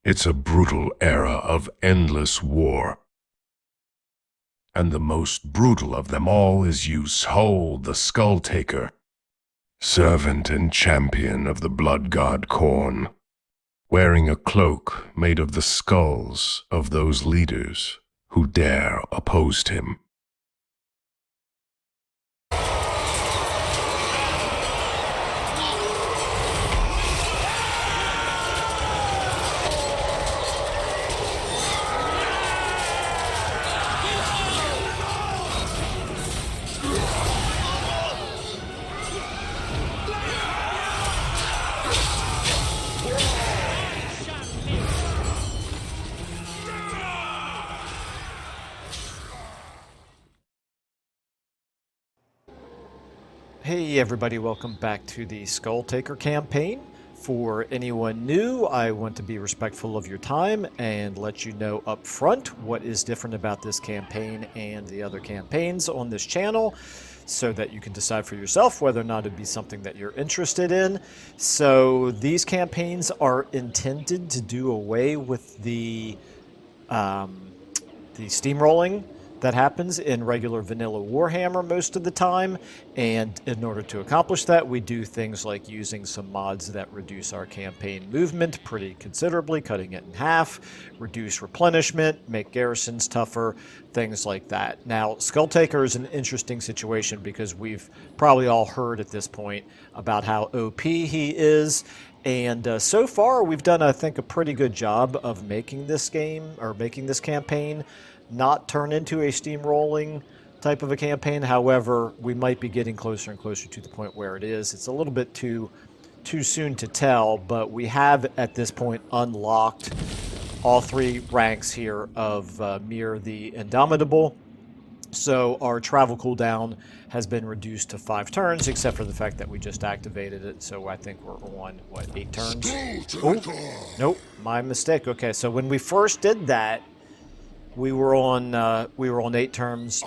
It's a brutal era of endless war. And the most brutal of them all is Skull the Skulltaker, servant and champion of the blood god Khorne, wearing a cloak made of the skulls of those leaders who dare oppose him. Hey everybody, welcome back to the Skulltaker campaign. For anyone new, I want to be respectful of your time and let you know up front what is different about this campaign and the other campaigns on this channel, so that you can decide for yourself whether or not it'd be something that you're interested in. So these campaigns are intended to do away with the steamrolling that happens in regular vanilla Warhammer most of the time, and in order to accomplish that, we do things like using some mods that reduce our campaign movement pretty considerably, cutting it in half, reduce replenishment, make garrisons tougher, things like that. Now, Skulltaker is an interesting situation because we've probably all heard at this point about how OP he is, and so far we've done, I think, a pretty good job of making this game, or making this campaign, not turn into a steamrolling type of a campaign. However, we might be getting closer and closer to the point where it is. It's a little bit too soon to tell, but we have at this point unlocked all three ranks here of Mir the Indomitable. So our travel cooldown has been reduced to 5 turns, except for the fact that we just activated it. So I think we're on, what, 8 turns? Oh, nope, my mistake. Okay, so when we first did that, we were on 8 turns,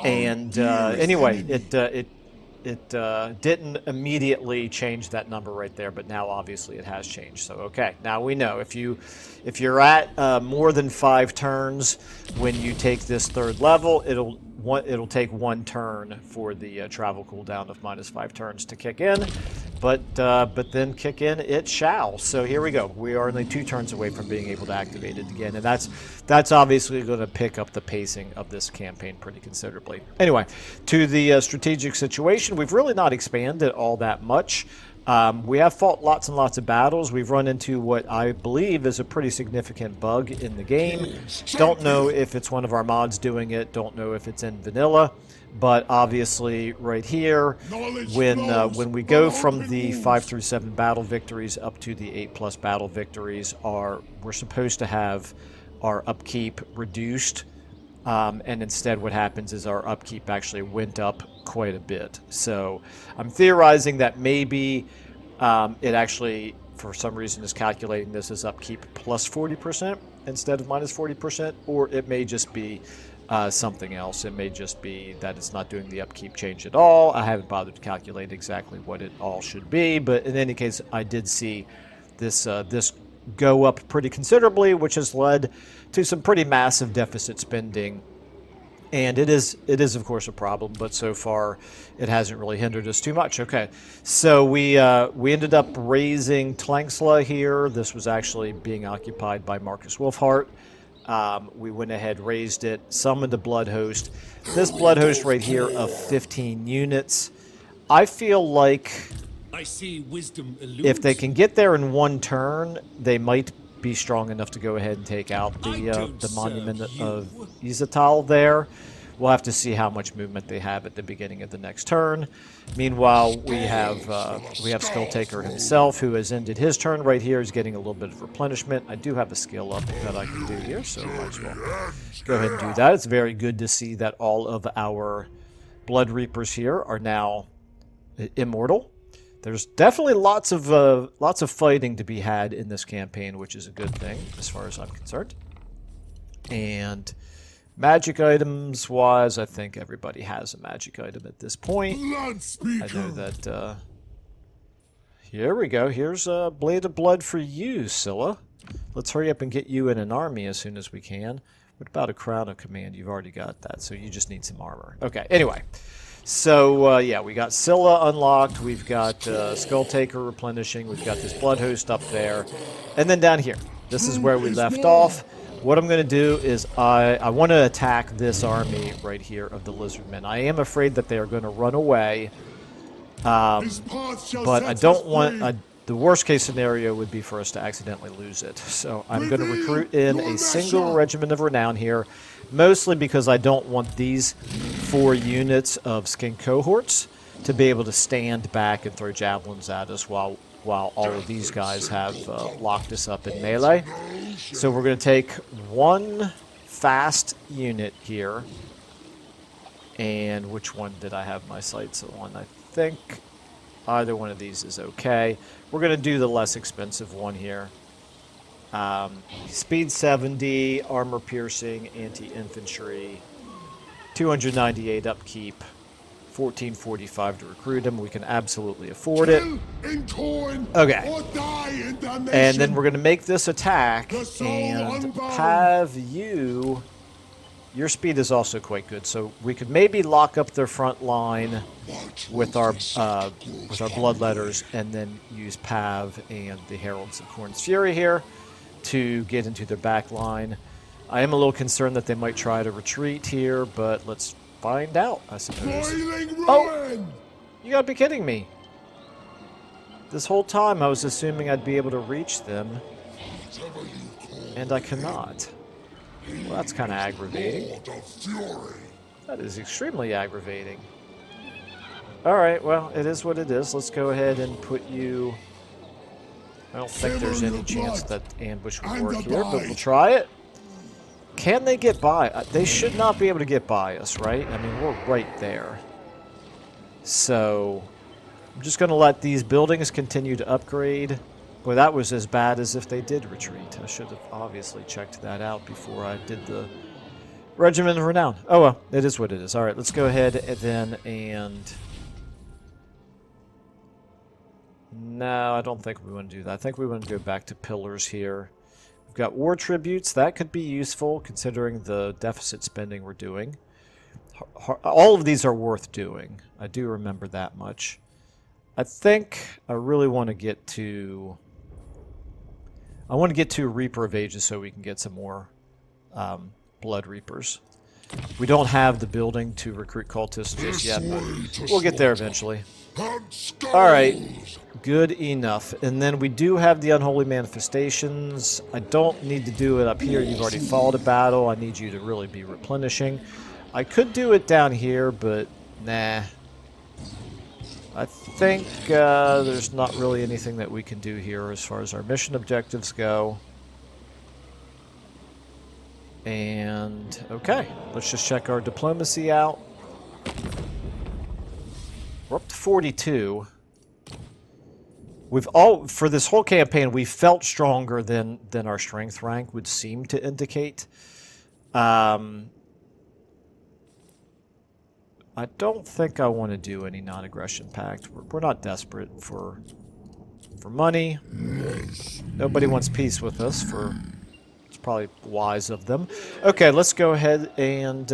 and anyway, it didn't immediately change that number right there, but now obviously it has changed. So okay, now we know if you're at more than 5 turns when you take this 3rd level, it'll take 1 turn for the travel cooldown of -5 turns to kick in, but then kick in it shall. So here we go. We are only 2 turns away from being able to activate it again, and that's obviously going to pick up the pacing of this campaign pretty considerably. Anyway, to the strategic situation, we've really not expanded all that much. We have fought lots and lots of battles. We've run into what I believe is a pretty significant bug in the game. Don't know if it's one of our mods doing it. Don't know if it's in vanilla. But obviously, right here, when we go from the 5 through 7 battle victories up to the 8+ battle victories, we're supposed to have our upkeep reduced. And instead what happens is our upkeep actually went up quite a bit. So I'm theorizing that maybe it actually, for some reason, is calculating this as upkeep plus 40% instead of minus 40%, or it may just be something else. It may just be that it's not doing the upkeep change at all. I haven't bothered to calculate exactly what it all should be, but in any case, I did see this go up pretty considerably, which has led to some pretty massive deficit spending. And it is of course a problem, but so far it hasn't really hindered us too much. Okay, so we ended up raising Tlanxla here. This was actually being occupied by Marcus Wolfhart. We went ahead, raised it, summoned a Blood Host. This Blood Host right here of 15 units. I feel like if they can get there in 1 turn, they might be strong enough to go ahead and take out the Monument of Izatal there. We'll have to see how much movement they have at the beginning of the next turn. Meanwhile, we have Skulltaker himself, who has ended his turn right here. He's getting a little bit of replenishment. I do have a skill up that I can do here, so might as well go ahead and do that. It's very good to see that all of our Blood Reapers here are now immortal. There's definitely lots of fighting to be had in this campaign, which is a good thing as far as I'm concerned. And magic items wise, I think everybody has a magic item at this point. I know that Here we go. Here's a blade of blood for you, Scylla. Let's hurry up and get you in an army as soon as we can. What about a crown of command? You've already got that, so you just need some armor. Okay, anyway. So, yeah, we got Scylla unlocked. We've got Skulltaker replenishing. We've got this blood host up there. And then down here. This is where we left off. What I'm going to do is I want to attack this army right here of the lizardmen. I am afraid that they are going to run away. But I don't want... the worst case scenario would be for us to accidentally lose it. So I'm going to recruit in a single regiment of renown here, mostly because I don't want these 4 units of skin cohorts to be able to stand back and throw javelins at us while all of these guys have locked us up in melee. So we're going to take 1 fast unit here. And which one did I have my sights on? I think either one of these is okay. We're going to do the less expensive one here. Speed 70, armor piercing, anti-infantry, 298 upkeep, 1445 to recruit him. We can absolutely afford it. Okay. And then we're going to make this attack and have you... Your speed is also quite good, so we could maybe lock up their front line with our bloodletters, and then use Pav and the Heralds of Khorne's Fury here to get into their back line. I am a little concerned that they might try to retreat here, but let's find out, I suppose. Oh! You gotta be kidding me. This whole time I was assuming I'd be able to reach them, and I cannot. Well, that's kind of aggravating. That is extremely aggravating. Alright, well, it is what it is. Let's go ahead and put you... I don't think there's any chance that ambush would work here, but we'll try it. Can they get by? They should not be able to get by us, right? I mean, we're right there. So, I'm just going to let these buildings continue to upgrade. Boy, that was as bad as if they did retreat. I should have obviously checked that out before I did the Regiment of Renown. Oh well, it is what it is. Alright, let's go ahead then and... No, I don't think we want to do that. I think we want to go back to pillars here. We've got war tributes. That could be useful considering the deficit spending we're doing. All of these are worth doing. I do remember that much. I think I really want to get to... I want to get to Reaper of Ages so we can get some more Blood Reapers. We don't have the building to recruit cultists just yet, but we'll get there eventually. Alright, good enough. And then we do have the Unholy Manifestations. I don't need to do it up here. You've already fought a battle. I need you to really be replenishing. I could do it down here, but nah. I think there's not really anything that we can do here as far as our mission objectives go. And, okay, let's just check our diplomacy out. We're up to 42. For this whole campaign, we felt stronger than our strength rank would seem to indicate. I don't think I want to do any non-aggression pact. We're not desperate for money. Nobody wants peace with us. It's probably wise of them. Okay, let's go ahead and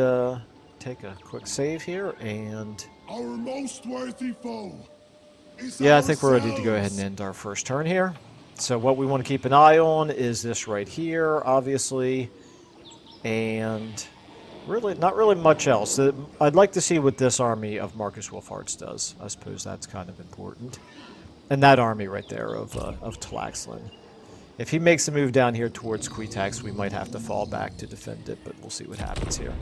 take a quick save here. And our most worthy foe is yeah, I think we're ready to go ahead and end our first turn here. So what we want to keep an eye on is this right here, obviously, and really not really much else. I'd like to see what this army of Marcus Wolfhart's does. I suppose that's kind of important. And that army right there of Talaxlin. If he makes a move down here towards Quitax, we might have to fall back to defend it, but we'll see what happens here.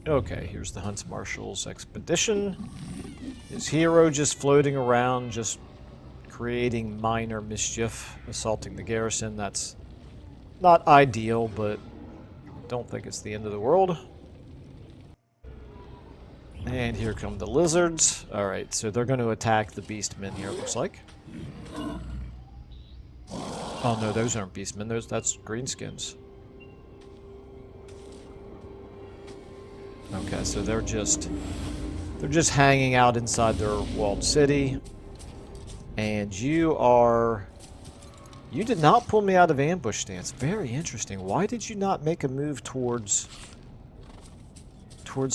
Okay, here's the Hunts Marshal's expedition. His hero just floating around, just creating minor mischief, assaulting the garrison. That's not ideal, but I don't think it's the end of the world. And here come the lizards. Alright, so they're going to attack the beastmen here, it looks like. Oh no, those aren't beastmen, that's greenskins. Okay, so they're just They're just hanging out inside their walled city. And you are... You did not pull me out of ambush stance. Very interesting. Why did you not make a move towards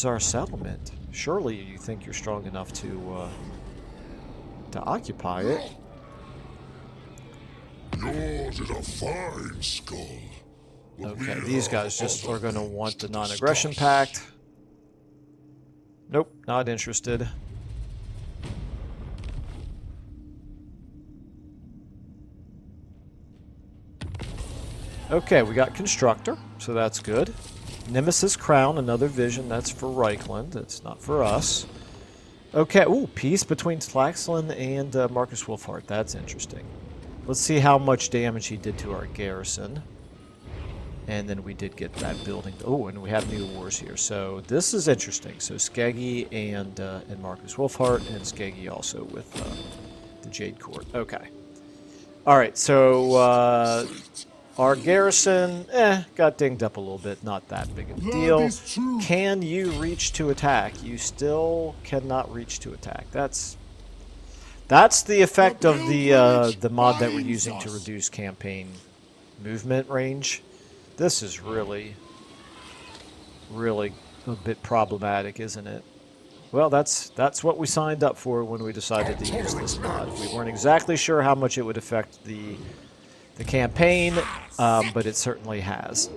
our settlement? Surely you think you're strong enough to occupy it. Yours is a fine skull. Okay, these guys just are going to want the non-aggression pact. Nope, not interested. Okay, we got Constructor, so that's good. Nemesis Crown, another vision. That's for Reichland. That's not for us. Okay, ooh, peace between Tlaxlan and Marcus Wolfhart. That's interesting. Let's see how much damage he did to our garrison. And then we did get that building. Oh, and we have new wars here. So this is interesting. So Skeggy and Marcus Wolfhart, and Skeggy also with the Jade Court. Okay. All right, so our garrison, got dinged up a little bit. Not that big of a deal. Can you reach to attack? You still cannot reach to attack. That's the effect of the mod that we're using to reduce campaign movement range. This is really, really a bit problematic, isn't it? Well, that's what we signed up for when we decided to use this mod. We weren't exactly sure how much it would affect the campaign, but it certainly has.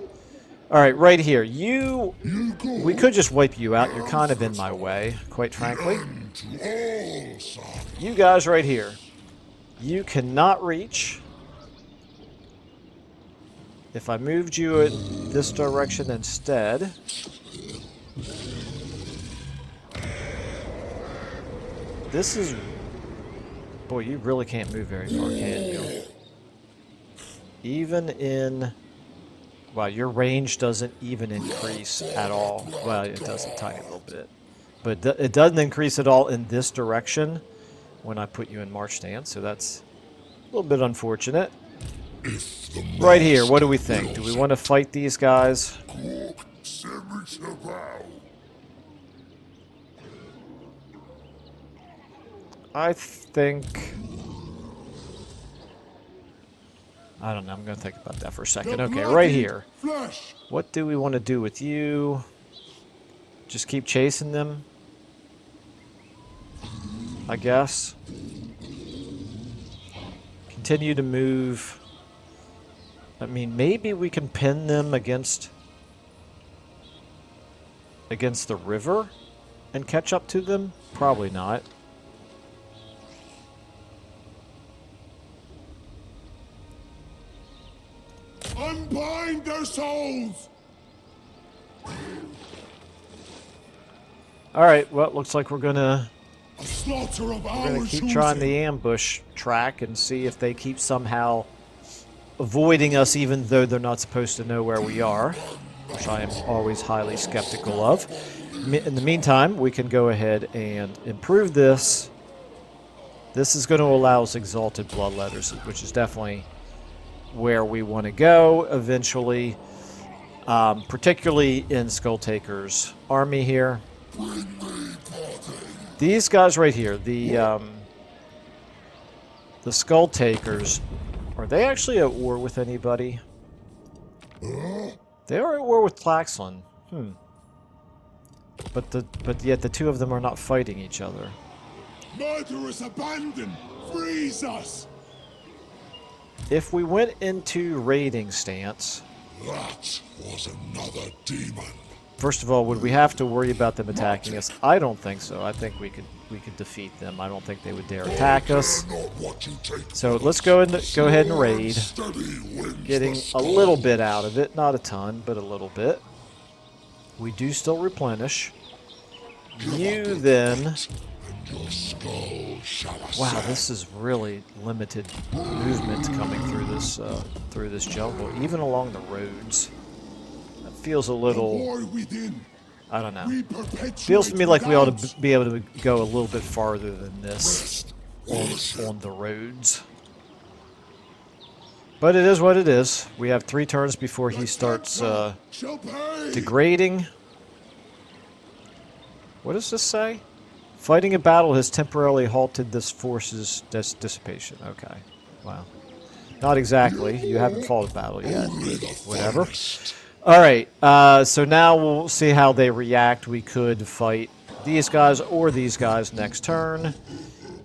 All right, right here. We could just wipe you out. You're kind of in my way, quite frankly. You guys right here. You cannot reach. If I moved you in this direction instead... This is... Boy, you really can't move very far, can you? Even in... Wow, your range doesn't even increase at all. Well, it does a tiny little bit. But it doesn't increase at all in this direction when I put you in march stance, so that's a little bit unfortunate. Right here, what do we think? Do we want to fight these guys? I think... I don't know, I'm going to think about that for a second. Okay, right here. What do we want to do with you? Just keep chasing them? I guess. Continue to move. I mean, maybe we can pin them against the river and catch up to them? Probably not. Unbind their souls! Alright, well, looks like we're gonna We're keep trying the ambush track and see if they keep somehow avoiding us even though they're not supposed to know where we are, which I am always highly skeptical of. In the meantime, we can go ahead and improve this. This is going to allow us Exalted Bloodletters, which is definitely where we want to go eventually, particularly in Skulltaker's army here. These guys right here, the Skulltakers, are they actually at war with anybody? They are at war with Tlaxlan. But yet the two of them are not fighting each other. Murderous abandon! Freeze us! If we went into raiding stance... That was another demon. First of all, would we have to worry about them attacking us? I don't think so. I think we could defeat them. I don't think they would dare attack us. So let's go ahead and raid. Getting a little bit out of it. Not a ton, but a little bit. We do still replenish. You then... Wow, this is really limited movement coming through this jungle, even along the roads. That feels a little... I don't know. Feels to me like we ought to be able to go a little bit farther than this on the roads. But it is what it is. We have 3 turns before he starts degrading. What does this say? Fighting a battle has temporarily halted this force's dissipation. Okay. Wow. Not exactly. You haven't fought a battle yet. Whatever. Alright, so now we'll see how they react. We could fight these guys or these guys next turn.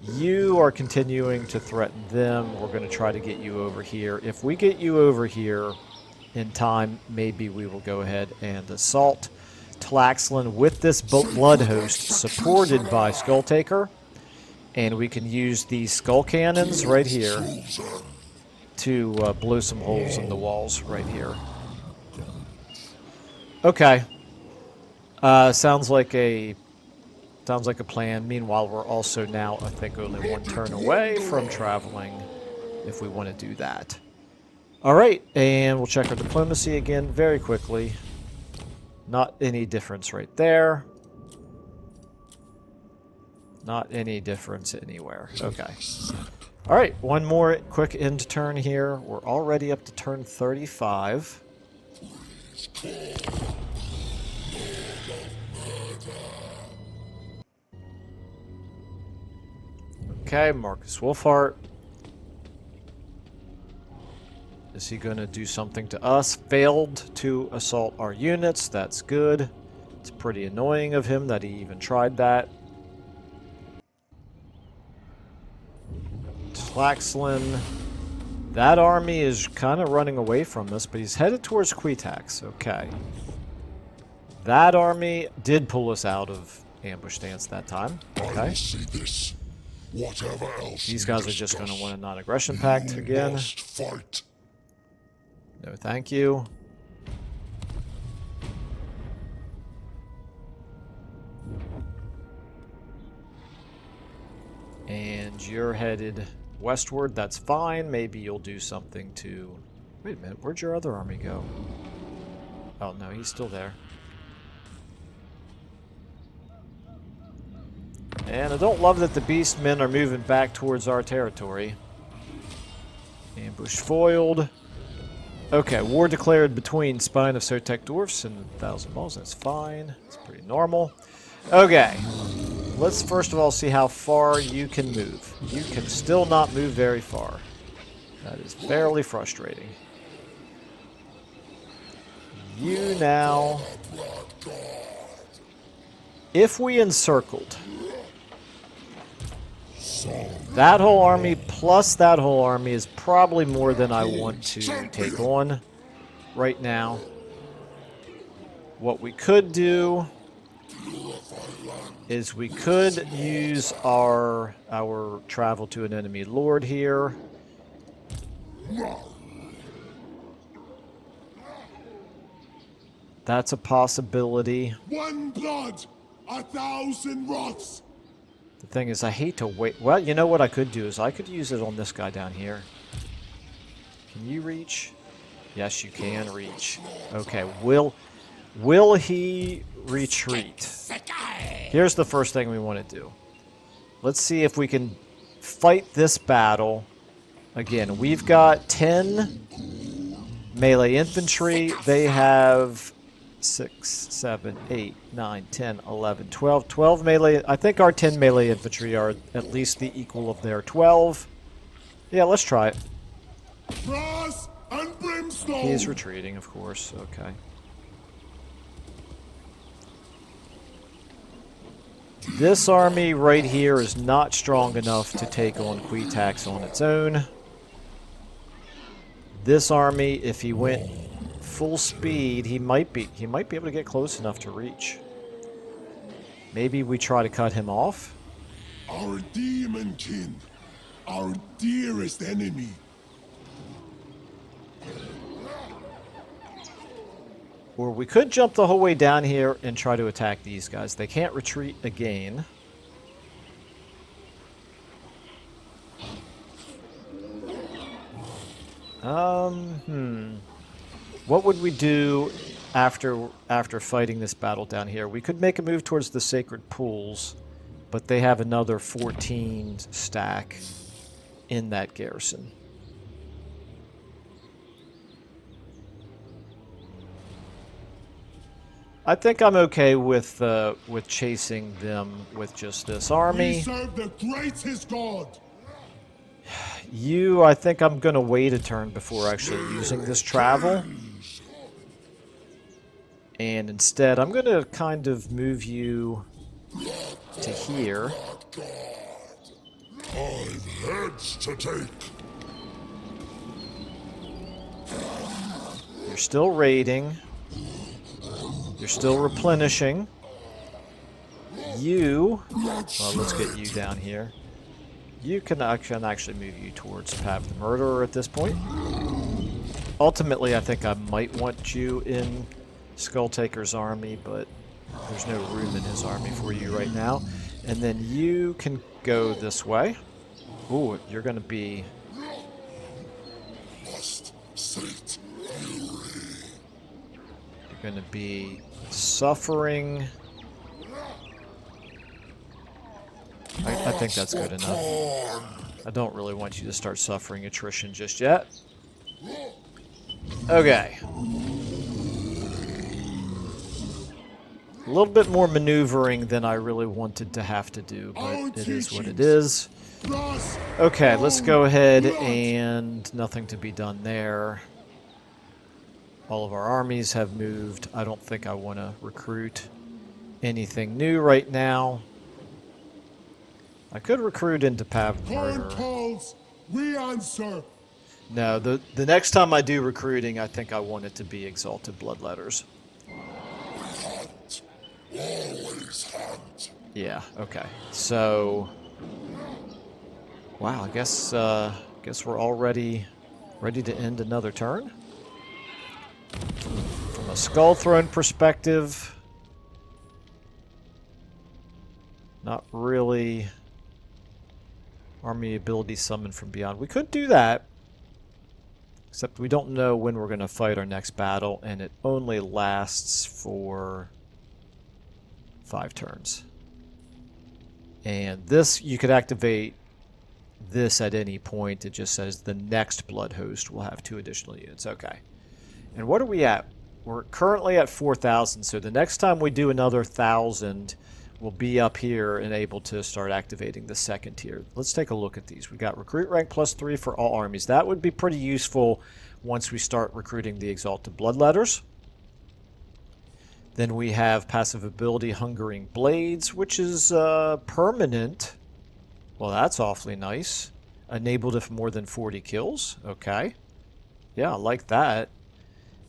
You are continuing to threaten them. We're going to try to get you over here. If we get you over here in time, maybe we will go ahead and assault Tlaxlan with this blood host supported by Skulltaker. And we can use these skull cannons right here to blow some holes in the walls right here. Okay. Sounds like a plan. Meanwhile, we're also now, I think, only one turn away from traveling if we want to do that. All right, and we'll check our diplomacy again very quickly. Not any difference right there. Not any difference anywhere. Okay. All right, one more quick end turn here. We're already up to turn 35. Okay, Marcus Wolfhart. Is he going to do something to us? Failed to assault our units. That's good. It's pretty annoying of him that he even tried that. Tlaxlan. That army is kind of running away from us, but he's headed towards Quetax. Okay. That army did pull us out of ambush stance that time. Okay. These guys are just going to want a non-aggression pact again. No, thank you. And you're headed westward. That's fine. Maybe you'll do something to... Wait a minute. Where'd your other army go? Oh, no. He's still there. And I don't love that the beastmen are moving back towards our territory. Ambush foiled. Okay, war declared between Spine of Sotek Dwarfs and 1,000 Balls. That's fine. It's pretty normal. Okay. Let's first of all see how far you can move. You can still not move very far. That is fairly frustrating. You now... If we encircled... That whole army plus that whole army is probably more than I want to take on right now. What we could do is we could use our travel to an enemy lord here. That's a possibility. One blood, 1,000 wraths. The thing is, I hate to wait. Well, you know what I could do is I could use it on this guy down here. Can you reach? Yes, you can reach. Okay, will he retreat? Here's the first thing we want to do. Let's see if we can fight this battle. Again, we've got 10 melee infantry. They have 6, 7, 8, 9, 10, 11, 12. 12 melee. I think our 10 melee infantry are at least the equal of their 12. Yeah, let's try it. Brass and brimstone. He's retreating, of course. Okay. This army right here is not strong enough to take on Quetax on its own. This army, if he went full speed, he might be able to get close enough to reach. Maybe we try to cut him off. Our demon kin, our dearest enemy. Or we could jump the whole way down here and try to attack these guys. They can't retreat again. What would we do after fighting this battle down here? We could make a move towards the Sacred Pools, but they have another 14 stack in that garrison. I think I'm okay with chasing them with just this We army. serve the greatest god. I think I'm going to wait a turn before actually using this travel. And instead, I'm going to kind of move you to here. I've heads to take. You're still raiding. You're still replenishing. Well, let's get you down here. You can actually move you towards Pav the Murderer at this point. Ultimately, I think I might want you in Skulltaker's army, but there's no room in his army for you right now. And then you can go this way. Ooh, you're going to be... You're going to be suffering... I think that's good enough. I don't really want you to start suffering attrition just yet. Okay. A little bit more maneuvering than I really wanted to have to do, but it is what it is. Okay, let's go ahead and nothing to be done there. All of our armies have moved. I don't think I want to recruit anything new right now. I could recruit into Pav the Horn Murderer. calls, we answer. No, the next time I do recruiting, I think I want it to be Exalted Bloodletters. Hunt. Always hunt. Yeah, okay. So... Wow, I guess we're already ready to end another turn. From a Skull Throne perspective... Not really... Army ability summon from beyond. We could do that. Except we don't know when we're going to fight our next battle, and it only lasts for 5 turns. And this, you could activate this at any point. It just says the next Blood Host will have 2 additional units. Okay. And what are we at? We're currently at 4,000, so the next time we do another 1,000... we'll be up here and able to start activating the second tier. Let's take a look at these. We got recruit rank +3 for all armies. That would be pretty useful once we start recruiting the Exalted Bloodletters. Then we have passive ability Hungering Blades, which is permanent. Well, that's awfully nice. Enabled if more than 40 kills. Okay. Yeah, I like that.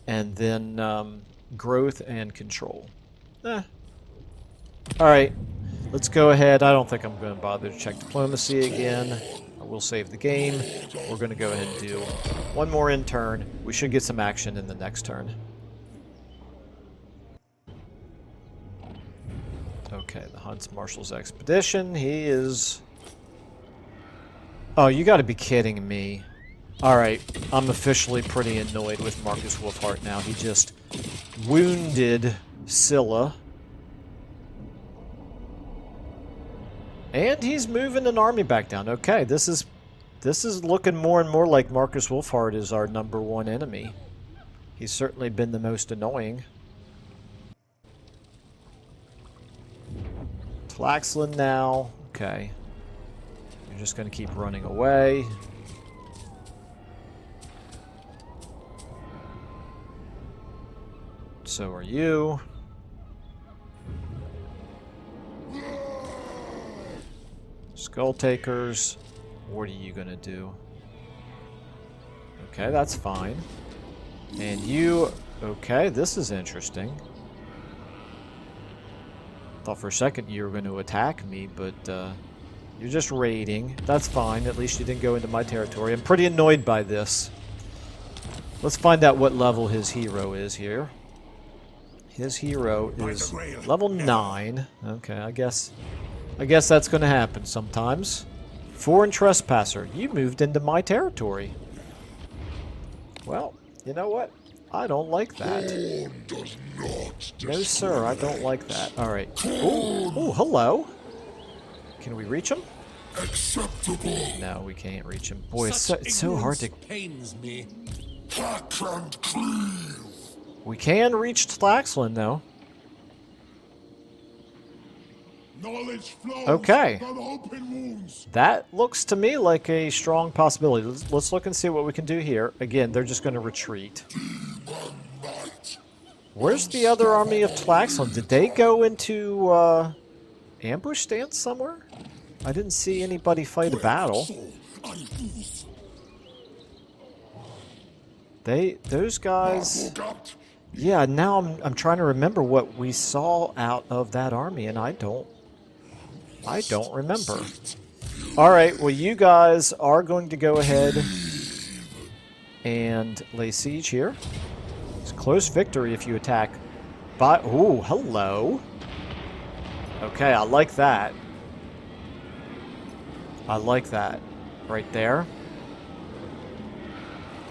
And then growth and control. Alright, let's go ahead. I don't think I'm going to bother to check diplomacy again. I will save the game. We're going to go ahead and do one more in turn. We should get some action in the next turn. Okay, the Hunts Marshal's Expedition. He is... Oh, you got to be kidding me. Alright, I'm officially pretty annoyed with Marcus Wolfhart now. He just wounded Scylla. And he's moving an army back down. Okay, this is looking more and more like Marcus Wolfhart is our #1 enemy. He's certainly been the most annoying. Tlaxlan now. Okay. You're just going to keep running away. So are you. Skulltakers, what are you gonna do? Okay, that's fine. And you... Okay, this is interesting. Thought for a second you were going to attack me, but you're just raiding. That's fine, at least you didn't go into my territory. I'm pretty annoyed by this. Let's find out what level his hero is here. His hero is level 9. Okay, I guess that's going to happen sometimes. Foreign trespasser, you moved into my territory. Well, you know what? I don't like that. No, sir, I don't like that. All right. Oh, hello. Can we reach him? Acceptable. No, we can't reach him. Boy, it's so hard to... Pains me. Hack and cleave. We can reach Tlaxlan, though. Knowledge flows Okay. from open wounds. That looks to me like a strong possibility. Let's look and see what we can do here. Again, they're just going to retreat. Might. Where's the other army of Tlaxon? Did they go into ambush stance somewhere? I didn't see anybody fight a battle. Those guys... Yeah, now I'm trying to remember what we saw out of that army, and I don't remember. All right, well, you guys are going to go ahead and lay siege here. It's a close victory if you attack. Ooh, hello. Okay, I like that. I like that. Right there.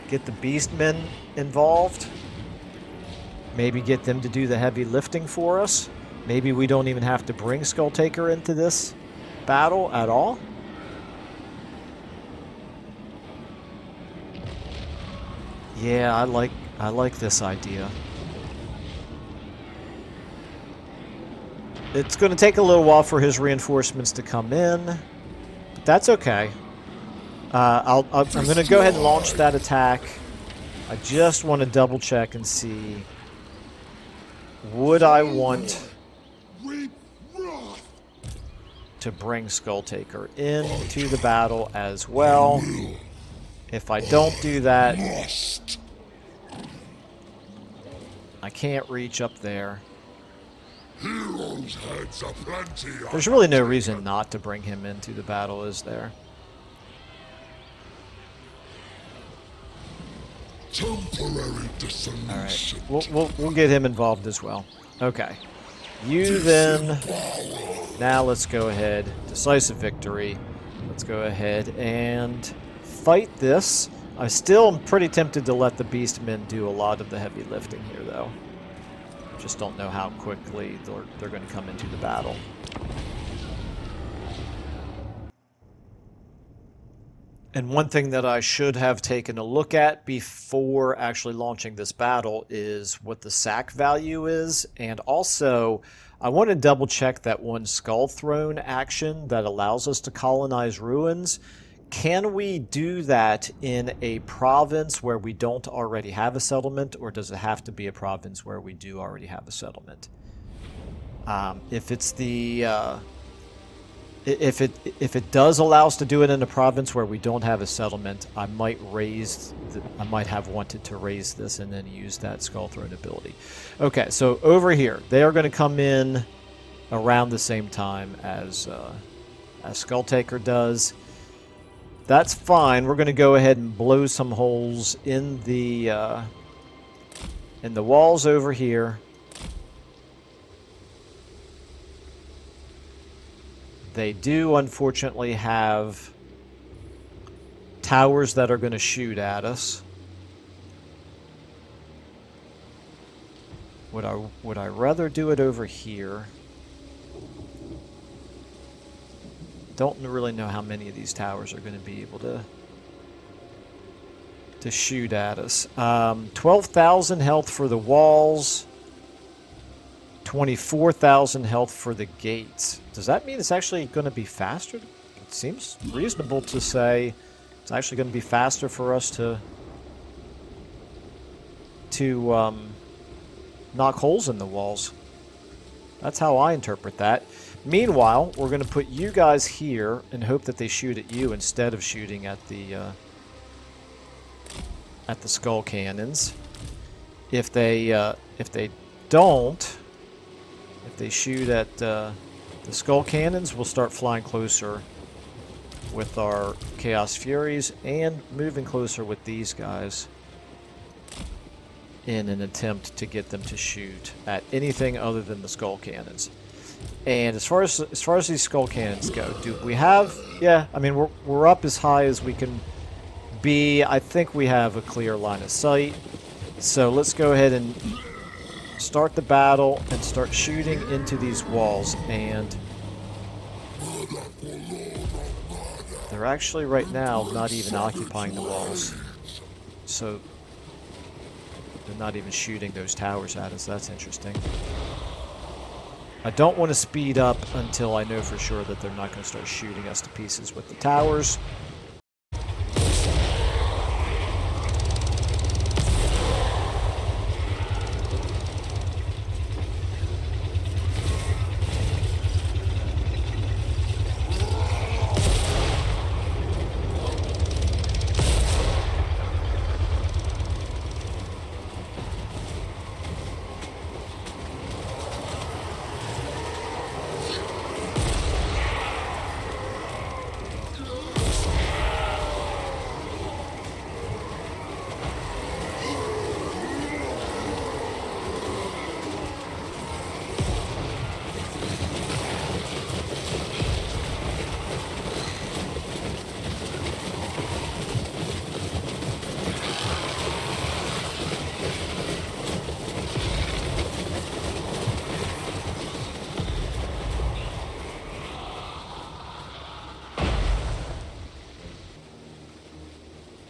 Get the beastmen involved. Maybe get them to do the heavy lifting for us. Maybe we don't even have to bring Skulltaker into this battle at all. Yeah, I like this idea. It's going to take a little while for his reinforcements to come in, but that's okay. I'm going to go ahead and launch that attack. I just want to double check and see. Would I want to bring Skulltaker into the battle as well? If I don't do that, I can't reach up there. There's really no reason not to bring him into the battle, is there? Temporary dissolution. Alright, we'll get him involved as well. Okay. You then... Now let's go ahead. Decisive victory. Let's go ahead and fight this. I still am pretty tempted to let the beastmen do a lot of the heavy lifting here, though. Just don't know how quickly they're going to come into the battle. And one thing that I should have taken a look at before actually launching this battle is what the sack value is. And also, I want to double check that one Skull Throne action that allows us to colonize ruins. Can we do that in a province where we don't already have a settlement, or does it have to be a province where we do already have a settlement? If it's the... If it does allow us to do it in a province where we don't have a settlement, I might have wanted to raise this and then use that Skull Throne ability. Okay, so over here, they are going to come in around the same time as Skulltaker does. That's fine. We're going to go ahead and blow some holes in the walls over here. They do, unfortunately, have towers that are going to shoot at us. Would I rather do it over here? Don't really know how many of these towers are going to be able to shoot at us. 12,000 health for the walls. 24,000 health for the gates. Does that mean it's actually going to be faster? It seems reasonable to say it's actually going to be faster for us to knock holes in the walls. That's how I interpret that. Meanwhile, we're going to put you guys here and hope that they shoot at you instead of shooting at the skull cannons. If they don't, if they shoot at the skull cannons, we'll start flying closer with our Chaos Furies and moving closer with these guys in an attempt to get them to shoot at anything other than the skull cannons. And as far as these skull cannons go, do we have? Yeah, I mean we're up as high as we can be. I think we have a clear line of sight. So let's go ahead and start the battle and start shooting into these walls. And they're actually right now not even occupying the walls. So they're not even shooting those towers at us. That's interesting. I don't want to speed up until I know for sure that they're not going to start shooting us to pieces with the towers.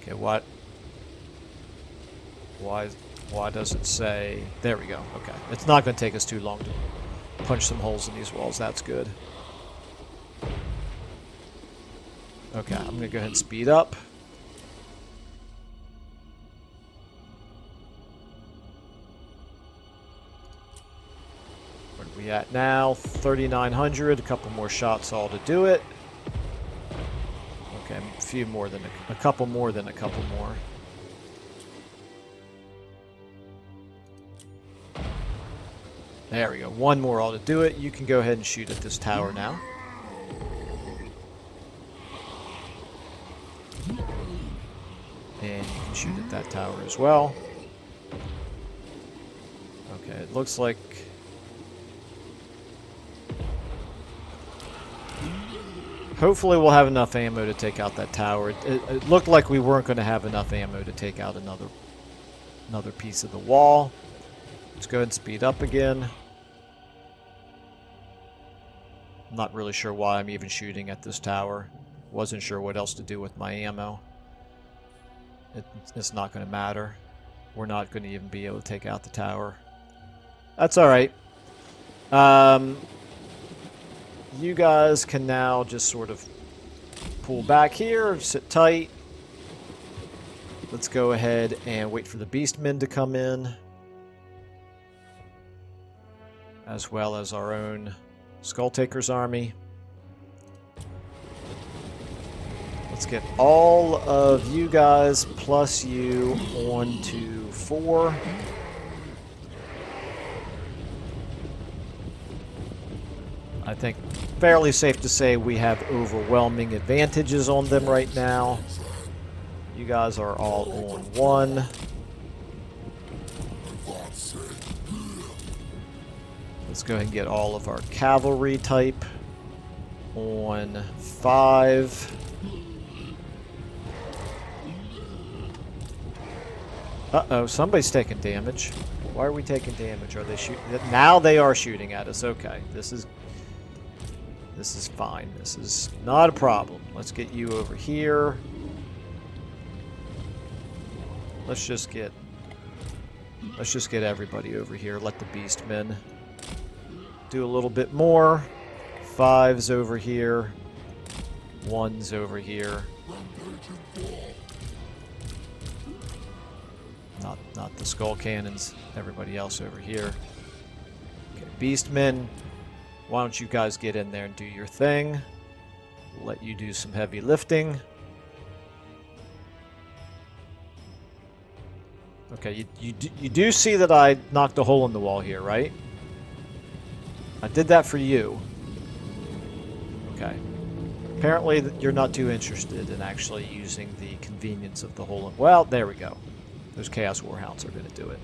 Okay, what? Why does it say... There we go, okay. It's not going to take us too long to punch some holes in these walls, that's good. Okay, I'm going to go ahead and speed up. Where are we at now? 3,900, a couple more shots all to do it. Okay, a few more than a couple more than a couple more. There we go. One more all to do it. You can go ahead and shoot at this tower now. And you can shoot at that tower as well. Okay, it looks like... Hopefully we'll have enough ammo to take out that tower. It looked like we weren't going to have enough ammo to take out another piece of the wall. Let's go ahead and speed up again. I'm not really sure why I'm even shooting at this tower. Wasn't sure what else to do with my ammo. It's not going to matter. We're not going to even be able to take out the tower. That's alright. You guys can now just sort of pull back here, sit tight. Let's go ahead and wait for the beastmen to come in, as well as our own Skulltaker's army. Let's get all of you guys plus you onto 4. I think fairly safe to say we have overwhelming advantages on them right now. You guys are all on 1. Let's go ahead and get all of our cavalry type on 5. Uh-oh, somebody's taking damage. Why are we taking damage? Are they shooting? Now they are shooting at us. Okay, this is fine. This is not a problem. Let's get you over here. Let's just get everybody over here. Let the beastmen do a little bit more. 5's over here. 1's over here. Not the skull cannons. Everybody else over here. Okay, beastmen. Why don't you guys get in there and do your thing? We'll let you do some heavy lifting. Okay, you do see that I knocked a hole in the wall here, right? I did that for you. Okay. Apparently you're not too interested in actually using the convenience of the hole in... Well, there we go. Those Chaos Warhounds are going to do it.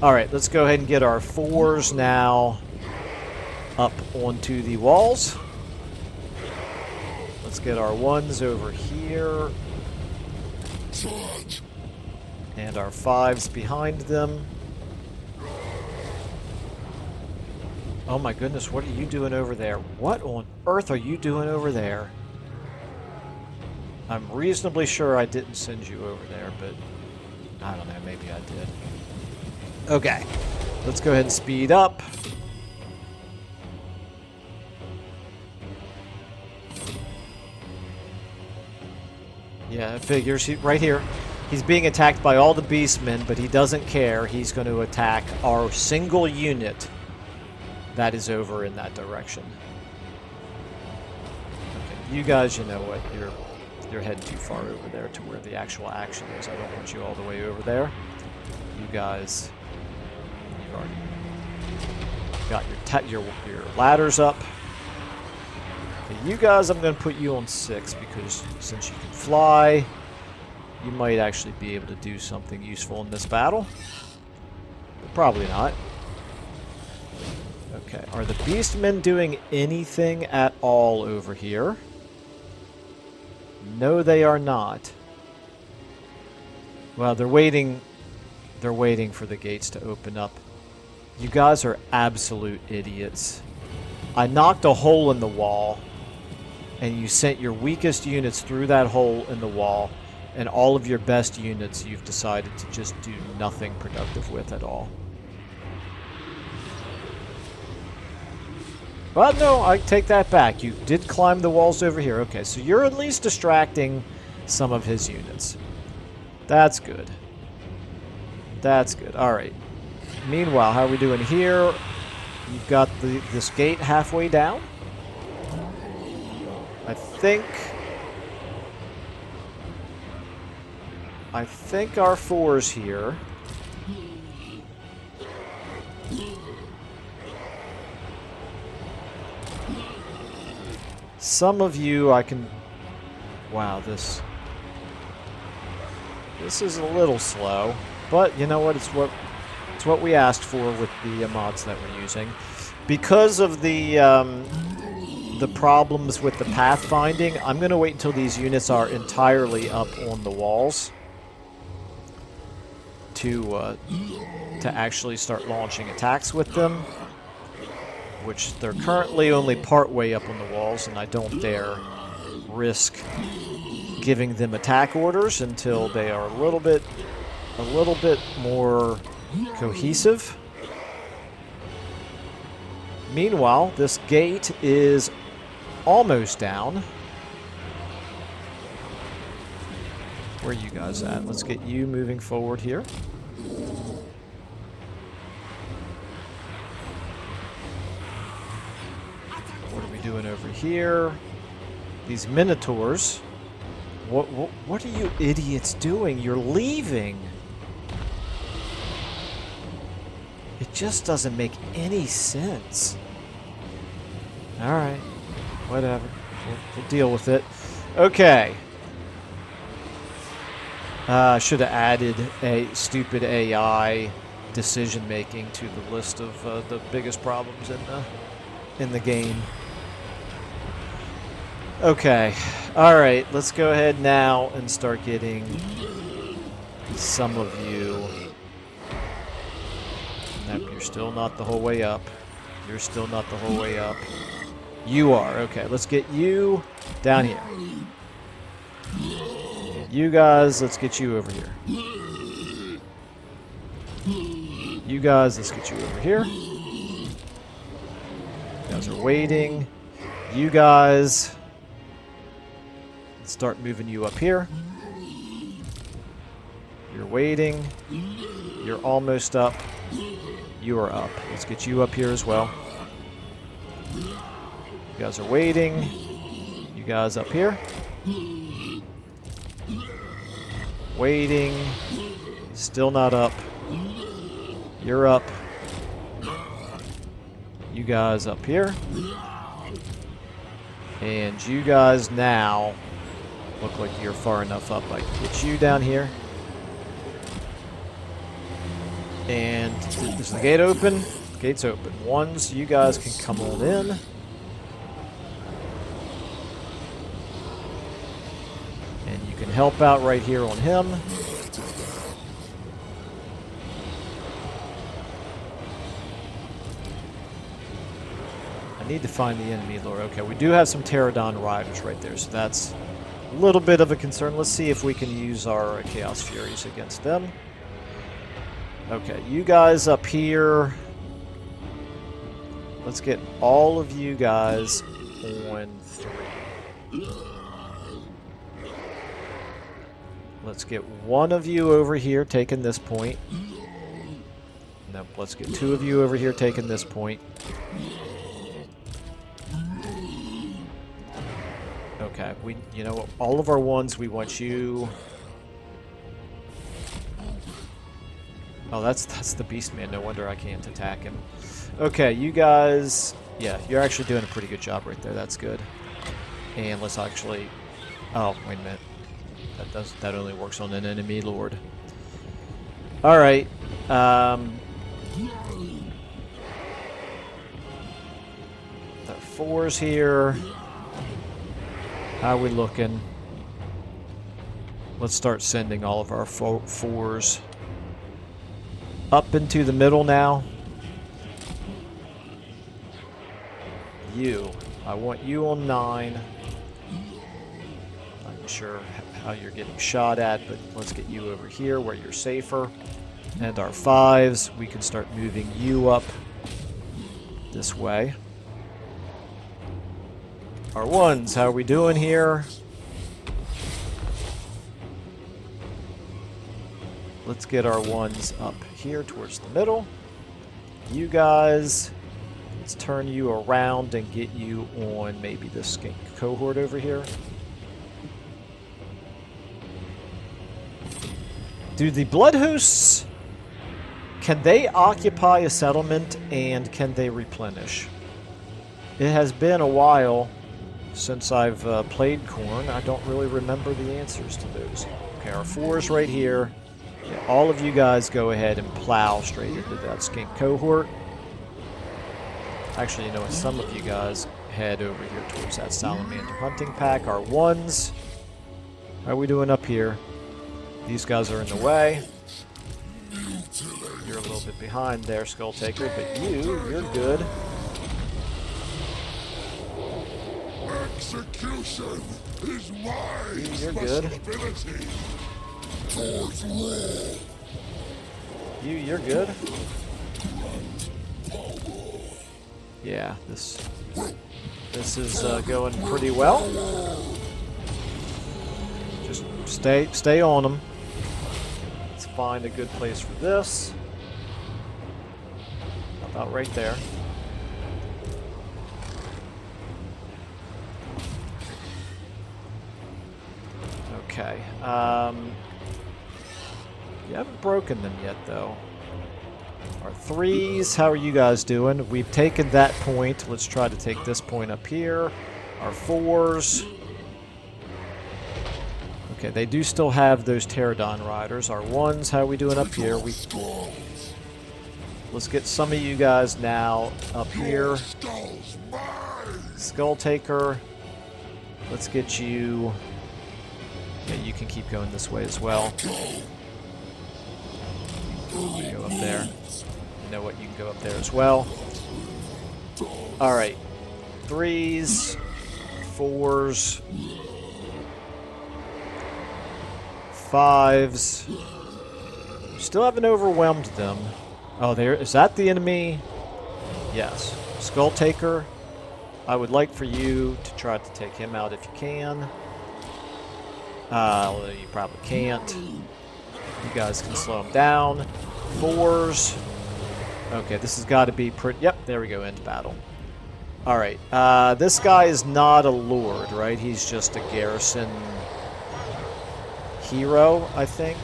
Alright, let's go ahead and get our 4s now up onto the walls. Let's get our 1s over here. And our 5s behind them. Oh my goodness, what are you doing over there? What on earth are you doing over there? I'm reasonably sure I didn't send you over there, but I don't know, maybe I did. Okay, let's go ahead and speed up. Yeah, it figures. Right here. He's being attacked by all the beastmen, but he doesn't care. He's going to attack our single unit that is over in that direction. Okay, you guys, you know what? You're heading too far over there to where the actual action is. I don't want you all the way over there. You guys, you've already got your ladders up. Okay, you guys, I'm going to put you on 6 because since you can fly, you might actually be able to do something useful in this battle. But probably not. Okay, are the beastmen doing anything at all over here? No, they are not. Well, they're waiting for the gates to open up. You guys are absolute idiots. I knocked a hole in the wall, and you sent your weakest units through that hole in the wall, and all of your best units you've decided to just do nothing productive with at all. Well, no, I take that back. You did climb the walls over here. Okay, so you're at least distracting some of his units. That's good. That's good. All right. Meanwhile, how are we doing here? You've got this gate halfway down. I think our 4s here. Some of you I can... Wow, this is a little slow, but you know what? It's what we asked for with the mods that we're using. Because of the problems with the pathfinding, I'm going to wait until these units are entirely up on the walls to actually start launching attacks with them, which they're currently only part way up on the walls, and I don't dare risk giving them attack orders until they are a little bit more cohesive. Meanwhile, this gate is almost down. Where are you guys at? Let's get you moving forward here. What are we doing over here? These minotaurs. What are you idiots doing? You're leaving. It just doesn't make any sense. Alright. Whatever. We'll deal with it. Okay. Should have added a stupid AI decision-making to the list of the biggest problems in the game. Okay. Alright, let's go ahead now and start getting some of you. Nope, you're still not the whole way up. You're still not the whole way up. You are. Okay, let's get you down here. You guys, let's get you over here. You guys, let's get you over here. You guys are waiting. You guys, let's start moving you up here. You're waiting. You're almost up. You are up. Let's get you up here as well. You guys are waiting. You guys up here. Waiting. Still not up. You're up. You guys up here. And you guys now look like you're far enough up. I can get you down here. And is the gate open? The gate's open. Ones, you guys can come on in. And you can help out right here on him. I need to find the enemy lord. Okay, we do have some Pterodon riders right there, so that's a little bit of a concern. Let's see if we can use our Chaos Furies against them. Okay, you guys up here. Let's get all of you guys on 3. Let's get one of you over here taking this point. Nope, let's get 2 of you over here taking this point. Okay, you know, all of our ones, we want you. Oh, that's the Beast Man. No wonder I can't attack him. Okay, you guys, yeah, you're actually doing a pretty good job right there. That's good. And let's actually. Oh, wait a minute. That only works on an enemy lord. All right. The 4's here. How are we looking? Let's start sending all of our 4's up into the middle now. I want you on 9. Not sure how you're getting shot at, but let's get you over here where you're safer. And our 5's, we can start moving you up this way. Our 1's, how are we doing here? Let's get our 1's up here towards the middle. You guys, let's turn you around and get you on maybe this skink cohort over here. Do the blood hosts, can they occupy a settlement and can they replenish? It has been a while since I've played Khorne. I don't really remember the answers to those. Okay, our 4's right here. Yeah, all of you guys go ahead and plow straight into that skink cohort. Actually, you know what? Some of you guys head over here towards that salamander hunting pack. Our 1's. How are we doing up here? These guys are in the way. You're a little bit behind there, Skulltaker, but you're good. Execution is my You're good. ability. You're good. Yeah, this is going pretty well. Just stay on them. Let's find a good place for this. About right there. Okay. You haven't broken them yet, though. Our 3's, how are you guys doing? We've taken that point. Let's try to take this point up here. Our 4's. Okay, they do still have those Pterodon riders. Our 1's, how are we doing up here? Let's get some of you guys now up here. Skulltaker. Let's get you. Yeah, you can keep going this way as well. You go up there. You know what? You can go up there as well. Alright. 3's. 4's. 5's. Still haven't overwhelmed them. Oh, there. Is that the enemy? Yes. Skulltaker. I would like for you to try to take him out if you can. Although you probably can't. You guys can slow him down. 4's. Okay, this has got to be pretty... Yep, there we go, end battle. Alright, this guy is not a lord, right? He's just a garrison hero, I think.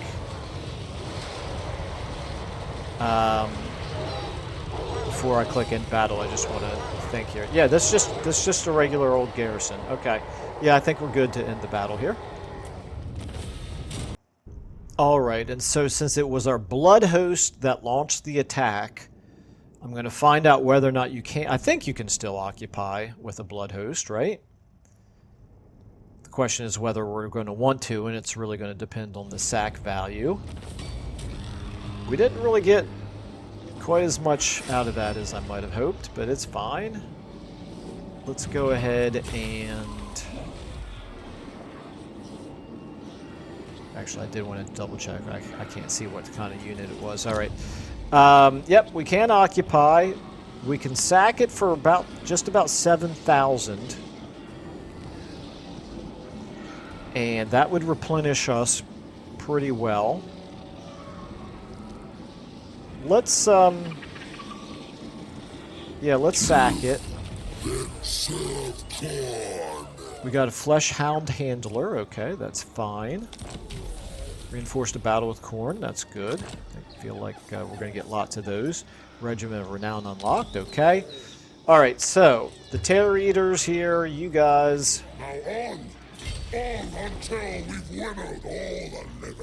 Before I click end battle, I just want to think here. Yeah, this is just a regular old garrison. Okay. Yeah, I think we're good to end the battle here. Alright, and so since it was our blood host that launched the attack, I'm going to find out whether or not you can... I think you can still occupy with a blood host, right? The question is whether we're going to want to, and it's really going to depend on the sack value. We didn't really get quite as much out of that as I might have hoped, but it's fine. Let's go ahead and... Actually, I did want to double check. I can't see what kind of unit it was. All right. Yep, we can occupy. We can sack it for just about 7,000. And that would replenish us pretty well. Let's, yeah, let's sack it. We got a Flesh Hound Handler. Okay, that's fine. Reinforced a battle with corn. That's good. I feel like we're going to get lots of those. Regiment of Renown unlocked. Okay. All right, so the Terror Eaters here, you guys. Now on until we've winnowed all the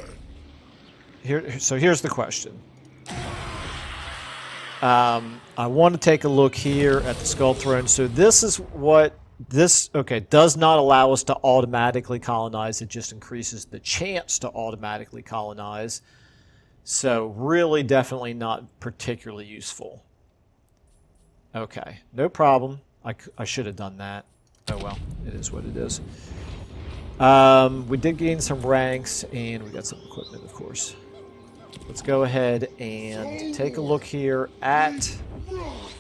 living. So here's the question. I want to take a look here at the Skull Throne. So this is what this, okay, does not allow us to automatically colonize. It just increases the chance to automatically colonize. So really definitely not particularly useful. Okay, no problem. I should have done that. Oh well, it is what it is. We did gain some ranks, and we got some equipment, of course. Let's go ahead and take a look here at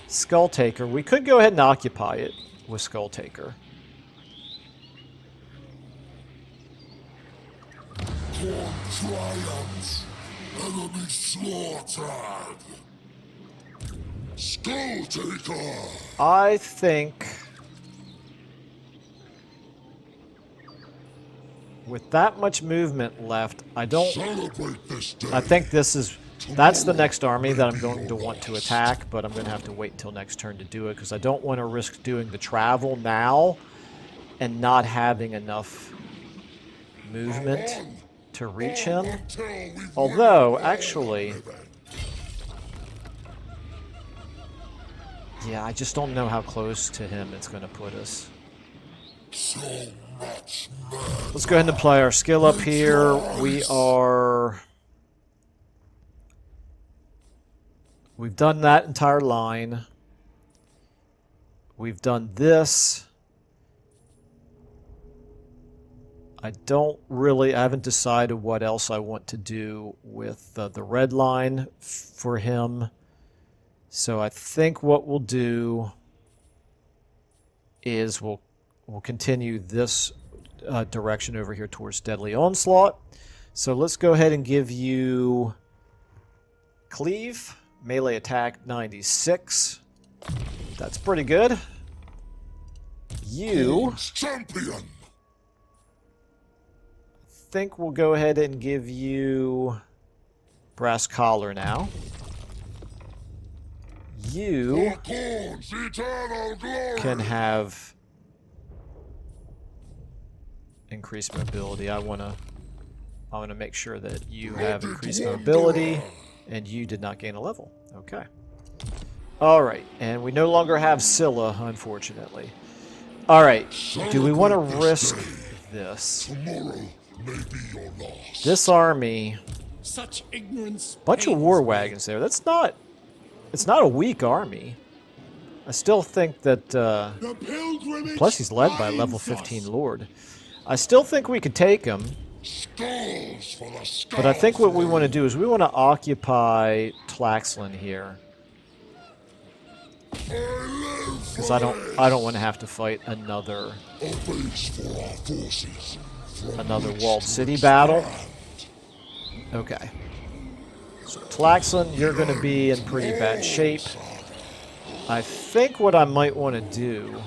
Skulltaker. We could go ahead and occupy it with Skulltaker. Triumphs, enemy slaughtered. Skulltaker. I think with that much movement left, I think that's the next army that I'm going to want to attack, but I'm going to have to wait until next turn to do it because I don't want to risk doing the travel now and not having enough movement to reach him. Although, actually, yeah, I just don't know how close to him it's going to put us. Let's go ahead and apply our skill up here. We've done that entire line. We've done this. I haven't decided what else I want to do with the red line for him. So I think what we'll do is we'll continue this direction over here towards Deadly Onslaught. So let's go ahead and give you Cleave. Melee attack 96. That's pretty good. You... Champion. I think we'll go ahead and give you Brass Collar now. You can have increased mobility. I want to make sure that you have increased mobility, and you did not gain a level. Okay. All right, and we no longer have Scylla, unfortunately. All right, do we want to risk this? This army, Such ignorance. bunch of war wagons there. It's not a weak army. I still think that, plus he's led by a level 15 Lord. I still think we could take him. But I think what we want to do is we want to occupy Tlaxlan here. Because I don't want to have to fight another walled city battle. Okay. So Tlaxlan, you're going to be in pretty bad shape. I think what I might want to do,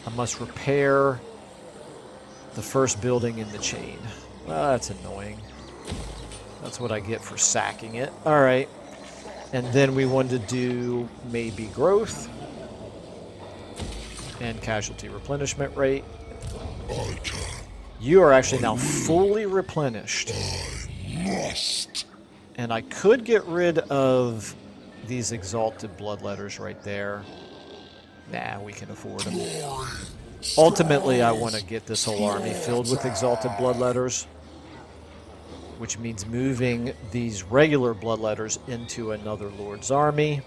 I must repair the first building in the chain. Well, that's annoying. That's what I get for sacking it. All right. And then we wanted to do maybe growth and casualty replenishment rate. You are actually now fully replenished. Must. And I could get rid of these exalted bloodletters right there. Nah, we can afford them. Ultimately, I want to get this whole army filled with exalted bloodletters, which means moving these regular bloodletters into another lord's army.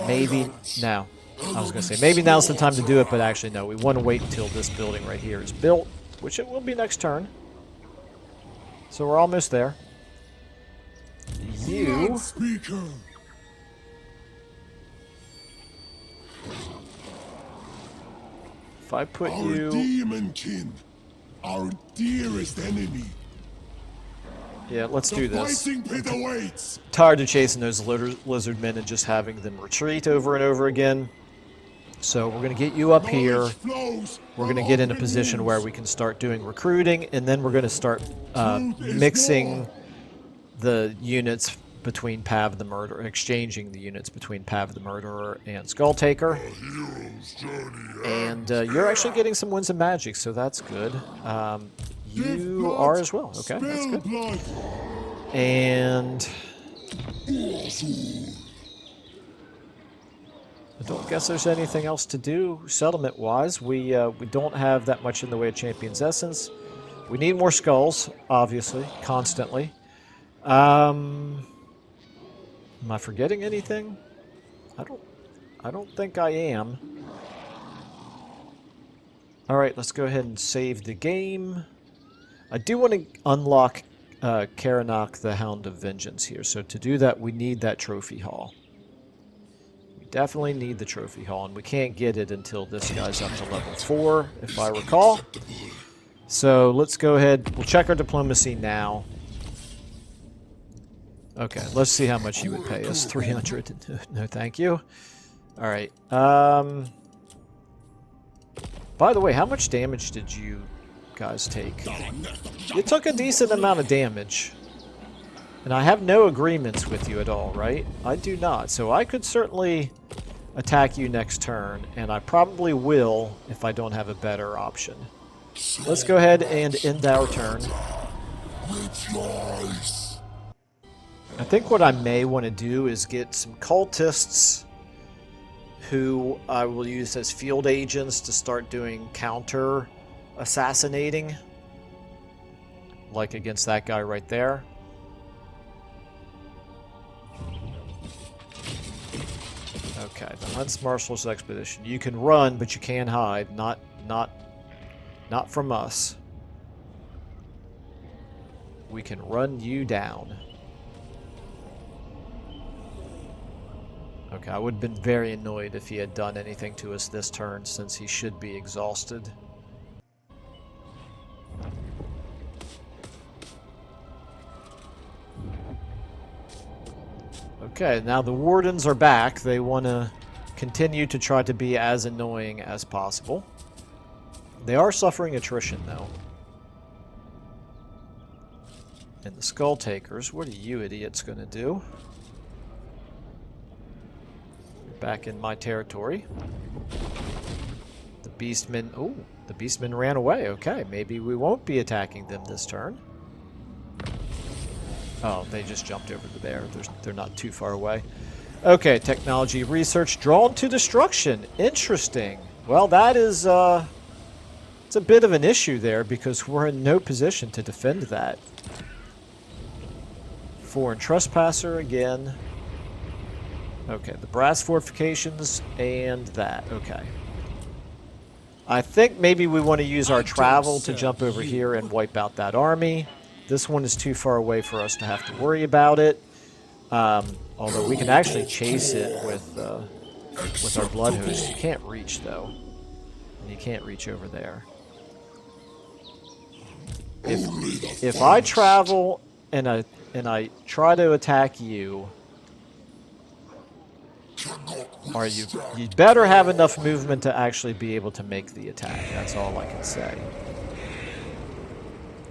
Maybe now. I was going to say, maybe now's the time to do it, but actually, no. We want to wait until this building right here is built, which it will be next turn. So we're almost there. You... Speaker. If I put Our you... demon kin. Our dearest enemy. Yeah, let's do The this. fighting pit awaits. Tired of chasing those lizard men and just having them retreat over and over again. So we're going to get you up here. Knowledge flows We're from going to get in a open position where wounds. we can start doing recruiting, and then we're going to start Truth is mixing war. the units between Pav the Murderer, exchanging the units between Pav the Murderer and Skulltaker. Hero's journey And you're actually getting some wins of magic, so that's good. You are as well. Okay, that's Spill good. blood. And I don't guess there's anything else to do settlement-wise. We don't have that much in the way of Champion's Essence. We need more skulls, obviously, constantly. Am I forgetting anything? I don't think I am. All right, let's go ahead and save the game. I do want to unlock Karanok, the Hound of Vengeance here. So to do that, we need that trophy hall. We definitely need the trophy hall, and we can't get it until this guy's up to level 4, if I recall. So let's go ahead. We'll check our diplomacy now. Okay, let's see how much he would pay us. 300. No, thank you. All right. By the way, how much damage did you guys take? You took a decent amount of damage. And I have no agreements with you at all, right? I do not. So I could certainly attack you next turn, and I probably will if I don't have a better option. Let's go ahead and end our turn. Rejoice. I think what I may want to do is get some cultists who I will use as field agents to start doing counter assassinating, like against that guy right there. Okay, the Hunts Marshals Expedition. You can run, but you can't hide. Not from us. We can run you down. Okay, I would have been very annoyed if he had done anything to us this turn, since he should be exhausted. Okay, now the Wardens are back. They want to continue to try to be as annoying as possible. They are suffering attrition, though. And the Skulltakers, what are you idiots going to do? Back in my territory. The Beastmen... Oh, the Beastmen ran away. Okay, maybe we won't be attacking them this turn. Oh, they just jumped over to there. They're not too far away. Okay, technology research drawn to destruction. Interesting. Well, that is... it's a bit of an issue there because we're in no position to defend that. Foreign trespasser again. Okay, the brass fortifications and that. Okay. I think maybe we want to use our travel to jump over here and wipe out that army. This one is too far away for us to have to worry about it. Although we can actually chase it with our blood host. You can't reach though. And you can't reach over there. If I travel and I try to attack you, you better have enough movement to actually be able to make the attack. That's all I can say.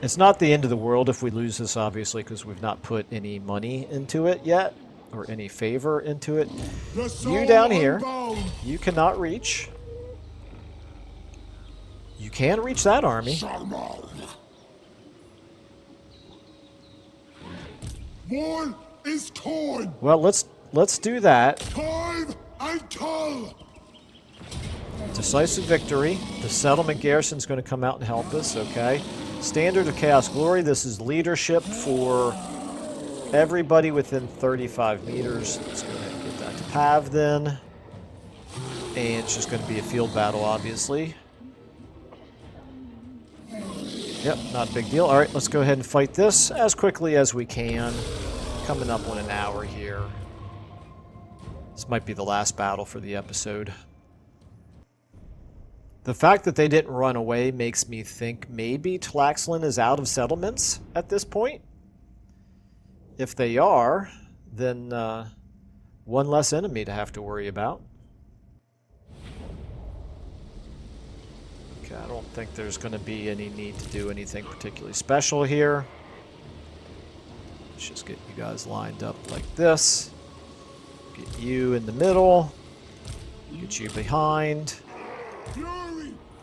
It's not the end of the world if we lose this, obviously, because we've not put any money into it yet, or any favor into it. You down here, you cannot reach. You can reach that army. War is torn. Well, let's do that. Time and toll. Decisive victory. The settlement garrison's going to come out and help us, okay? Standard of Chaos Glory. This is leadership for everybody within 35 meters. Let's go ahead and get that to Pav then. And it's just going to be a field battle, obviously. Yep, not a big deal. All right, let's go ahead and fight this as quickly as we can. Coming up on an hour here. This might be the last battle for the episode. The fact that they didn't run away makes me think maybe Tlaxlan is out of settlements at this point. If they are, then one less enemy to have to worry about. Okay, I don't think there's going to be any need to do anything particularly special here. Let's just get you guys lined up like this. Get you in the middle. Get you behind.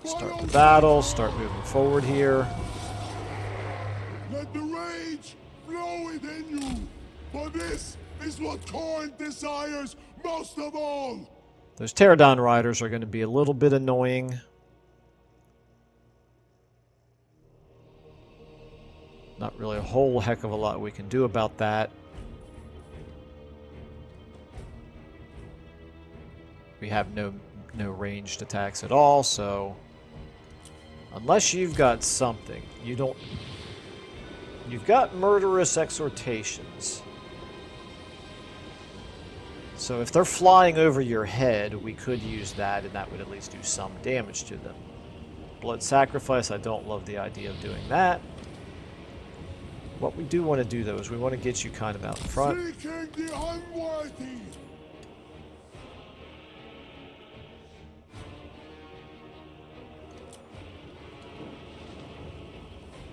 Start the battle. Start moving forward here. Let the rage flow within you, for this is what Khorne desires most of all. Those Pterodon riders are going to be a little bit annoying. Not really a whole heck of a lot we can do about that. We have no ranged attacks at all, so unless you've got something, you don't. You've got murderous exhortations. So if they're flying over your head, we could use that, and that would at least do some damage to them. Blood sacrifice, I don't love the idea of doing that. What we do want to do, though, is we want to get you kind of out in front. Seeking the unworthy.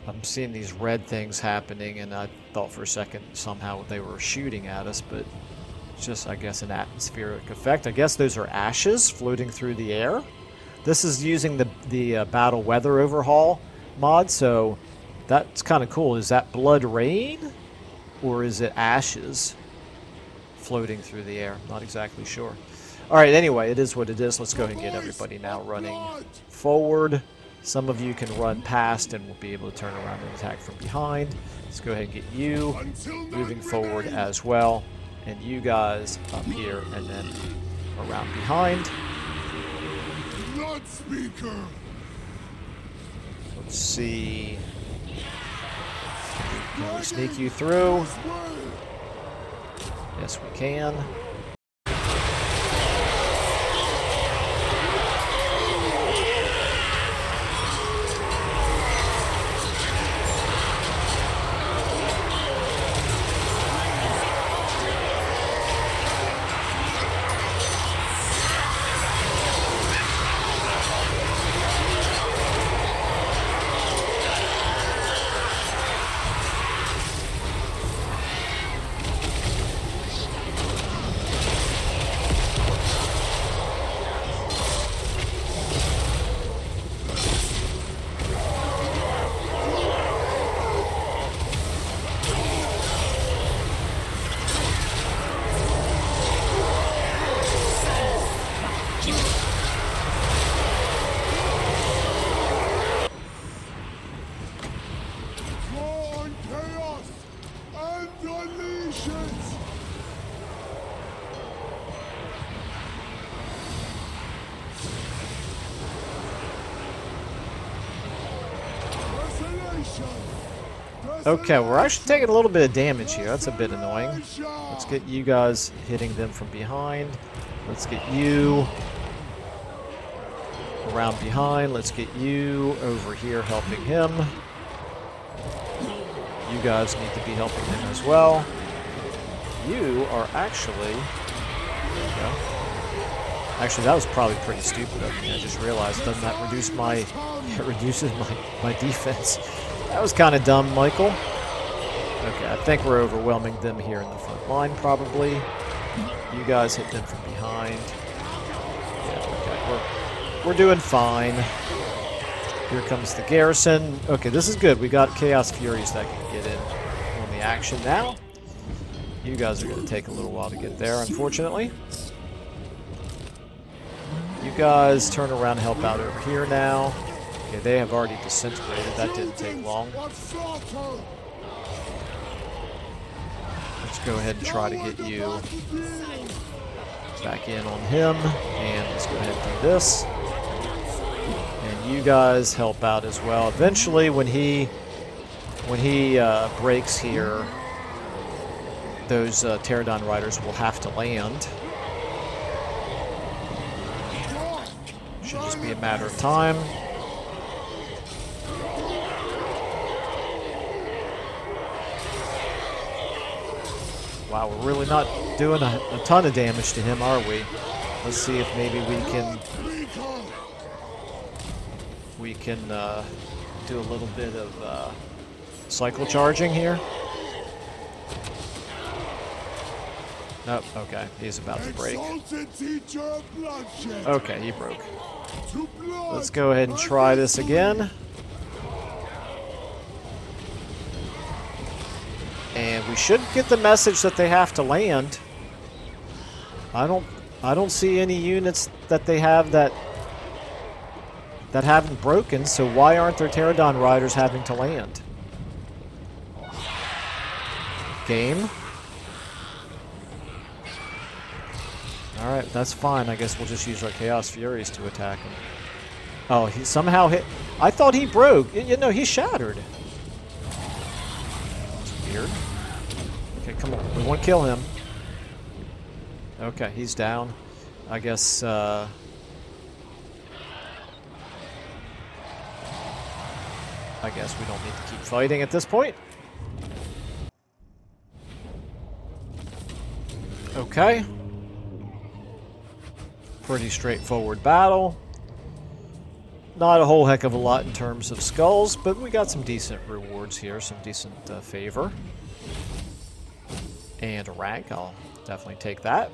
I'm seeing these red things happening, and I thought for a second somehow they were shooting at us, but it's just, I guess, an atmospheric effect. I guess those are ashes floating through the air. This is using the Battle Weather Overhaul mod, so that's kind of cool. Is that blood rain, or is it ashes floating through the air? Not exactly sure. All right, anyway, it is what it is. Let's go ahead and get everybody now running forward. Some of you can run past and we'll be able to turn around and attack from behind. Let's go ahead and get you moving forward as well. And you guys up here and then around behind. Blood speaker. Let's see. Can we sneak you through? Yes, we can. Okay, we're actually taking a little bit of damage here. That's a bit annoying. Let's get you guys hitting them from behind. Let's get you around behind. Let's get you over here helping him. You guys need to be helping him as well. You are actually... There we go. Actually, that was probably pretty stupid of me. I just realized, doesn't that reduce my... It reduces my defense. That was kind of dumb, Michael. Okay, I think we're overwhelming them here in the front line, probably. You guys hit them from behind. Yeah, okay, we're doing fine. Here comes the garrison. Okay, this is good. We got Chaos Furies that can get in on the action now. You guys are going to take a little while to get there, unfortunately. You guys turn around and help out over here now. Okay, they have already disintegrated. That didn't take long. Let's go ahead and try to get you back in on him. And let's go ahead and do this. And you guys help out as well. Eventually, when he breaks here, those Pterodon riders will have to land. Should just be a matter of time. Wow, we're really not doing a ton of damage to him, are we? Let's see if maybe we can do a little bit of cycle charging here. Nope, okay, he's about to break. Okay, he broke. Let's go ahead and try this again. And we should get the message that they have to land. I don't see any units that they have that haven't broken, so why aren't their Pterodon riders having to land? Game. Alright, that's fine. I guess we'll just use our Chaos Furies to attack him. Oh, he somehow hit... I thought he broke. You know, he shattered. That's weird. Okay, come on. We want to kill him. Okay, he's down. I guess, I guess we don't need to keep fighting at this point. Okay. Pretty straightforward battle. Not a whole heck of a lot in terms of skulls, but we got some decent rewards here, some decent favor. And a rank, I'll definitely take that.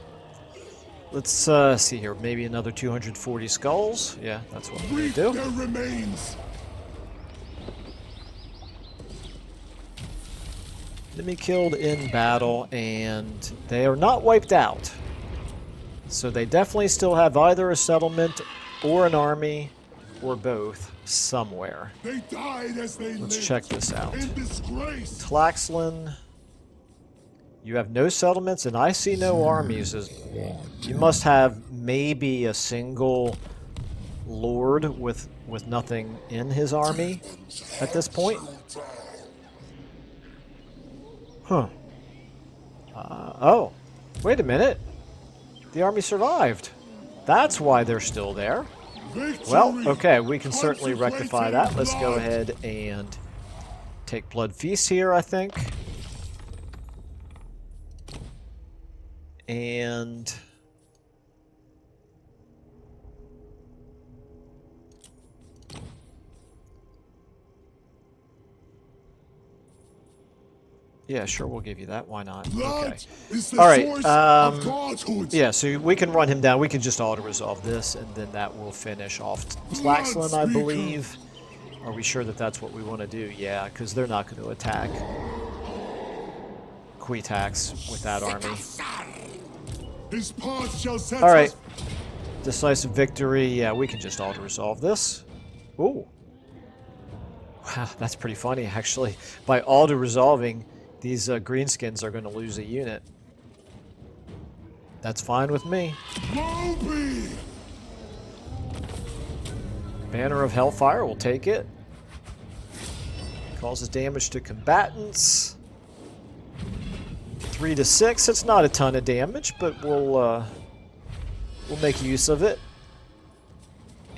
Let's see here, maybe another 240 skulls. Yeah, that's what we're gonna do. Their remains. Enemy killed in battle, and they are not wiped out. So they definitely still have either a settlement or an army or both somewhere. They died as they Let's lived, check this out. in disgrace. Tlaxlan, you have no settlements, and I see no armies. You must have maybe a single lord with nothing in his army at this point. Huh. Oh, wait a minute. The army survived. That's why they're still there. Victory. Well, okay, we can certainly rectify that. Let's go ahead and take Blood Feast here, I think. And... yeah, sure, we'll give you that. Why not? Okay. All right. Yeah, so we can run him down. We can just auto-resolve this, and then that will finish off Tlaxlan, I believe. Are we sure that that's what we want to do? Yeah, because they're not going to attack Quetax with that army. All right. Decisive victory. Yeah, we can just auto-resolve this. Ooh. Wow, that's pretty funny, actually. By auto-resolving, these greenskins are going to lose a unit. That's fine with me. Banner of Hellfire, we'll take it. Causes damage to combatants. 3 to 6. It's not a ton of damage, but we'll make use of it.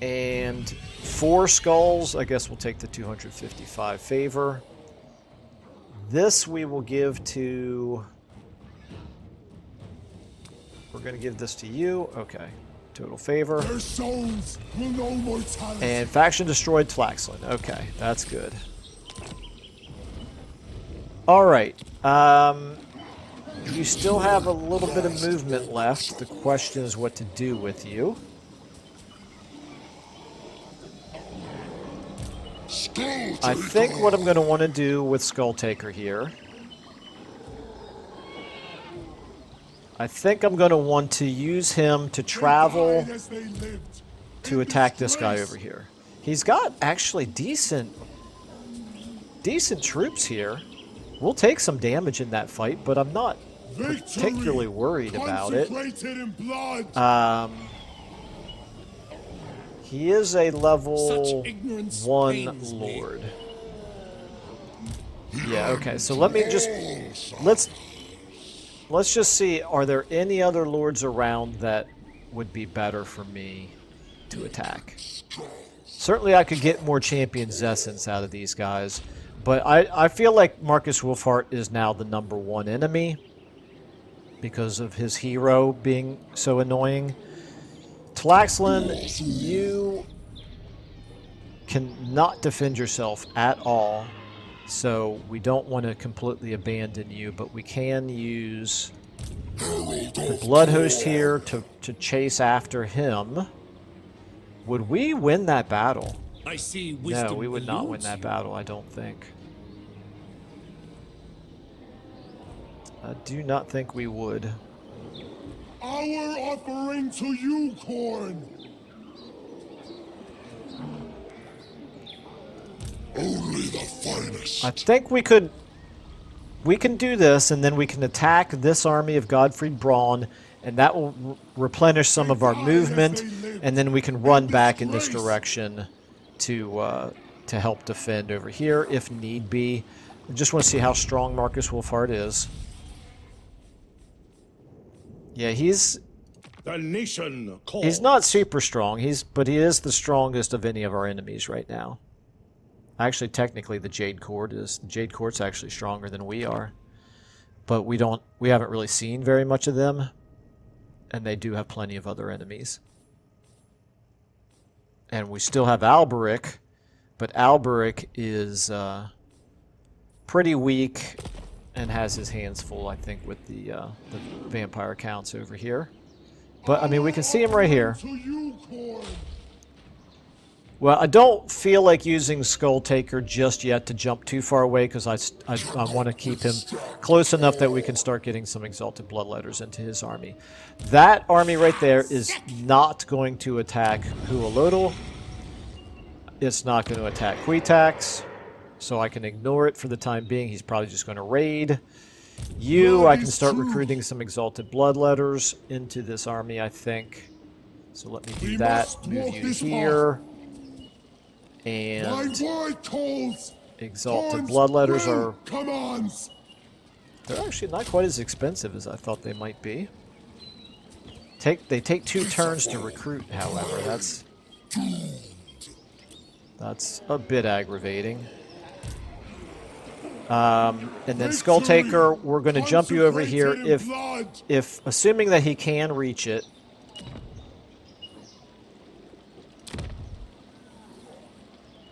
And 4 skulls. I guess we'll take the 255 favor. This we will give to... we're going to give this to you. Okay. Total favor. Their souls will know mortality. And faction destroyed Tlaxlan. Okay, that's good. Alright. You still have a little bit of movement left. The question is what to do with you. I think what I'm going to want to do with Skulltaker here, I think I'm going to want to use him to travel to attack this guy over here. He's got actually decent troops here. We'll take some damage in that fight, but I'm not particularly worried about it. He is a level 1 lord. Yeah, okay, so let me just... Let's just see, are there any other lords around that would be better for me to attack? Certainly I could get more Champion's Essence out of these guys, but I feel like Marcus Wolfhart is now the #1 enemy because of his hero being so annoying. Tlaxlan, you cannot defend yourself at all, so we don't want to completely abandon you, but we can use the Blood Host here to chase after him. Would we win that battle? I see No, we would not win that battle, I don't think. I do not think we would. Our offering to you, Khorne. Only the finest. I think we can do this, and then we can attack this army of Godfried Braun, and that will replenish some of our movement, and then we can run back in this direction to help defend over here if need be. I just want to see how strong Marcus Wolfhart is. Yeah, he's not super strong, but he is the strongest of any of our enemies right now. Actually, technically, the Jade Court's actually stronger than we are, but we haven't really seen very much of them, and they do have plenty of other enemies. And we still have Alberic, but Alberic is pretty weak and has his hands full, I think, with the vampire counts over here. But, I mean, we can see him right here. Well, I don't feel like using Skulltaker just yet to jump too far away, because I want to keep him close enough that we can start getting some Exalted Bloodletters into his army. That army right there is not going to attack Huolodl. It's not going to attack Quitax, so I can ignore it for the time being. He's probably just going to raid. I can start recruiting some Exalted Bloodletters into this army, I think. So let me do that. Move you here. And Exalted Bloodletters are... They're actually not quite as expensive as I thought they might be. They take 2 turns to recruit, however. That's a bit aggravating. And then Skulltaker, we're going to jump you over here if assuming that he can reach it.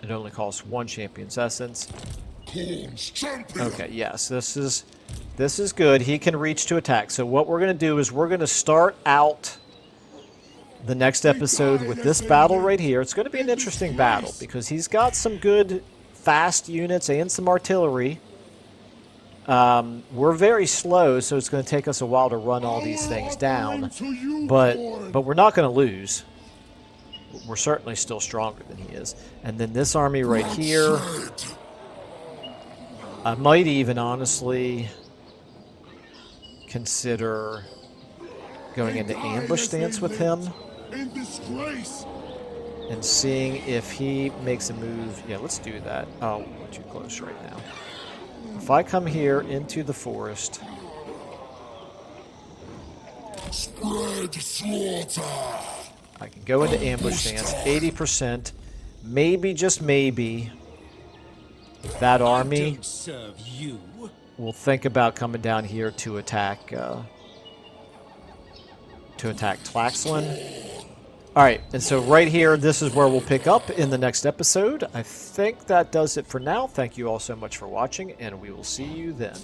It only costs 1 Champion's Essence. Okay, yes, this is good. He can reach to attack. So what we're going to do is we're going to start out the next episode with this battle right here. It's going to be an interesting battle because he's got some good fast units and some artillery. We're very slow, so it's going to take us a while to run all these things down. But we're not going to lose. We're certainly still stronger than he is. And then this army right here, I might even honestly consider going into ambush stance with him and seeing if he makes a move. Yeah, let's do that. Oh, we're too close right now. If I come here into the forest, Spread slaughter. I can go into ambush stance, 80%, maybe, just maybe, that army will think about coming down here to attack Tlaxlan. Alright, and so right here, this is where we'll pick up in the next episode. I think that does it for now. Thank you all so much for watching, and we will see you then.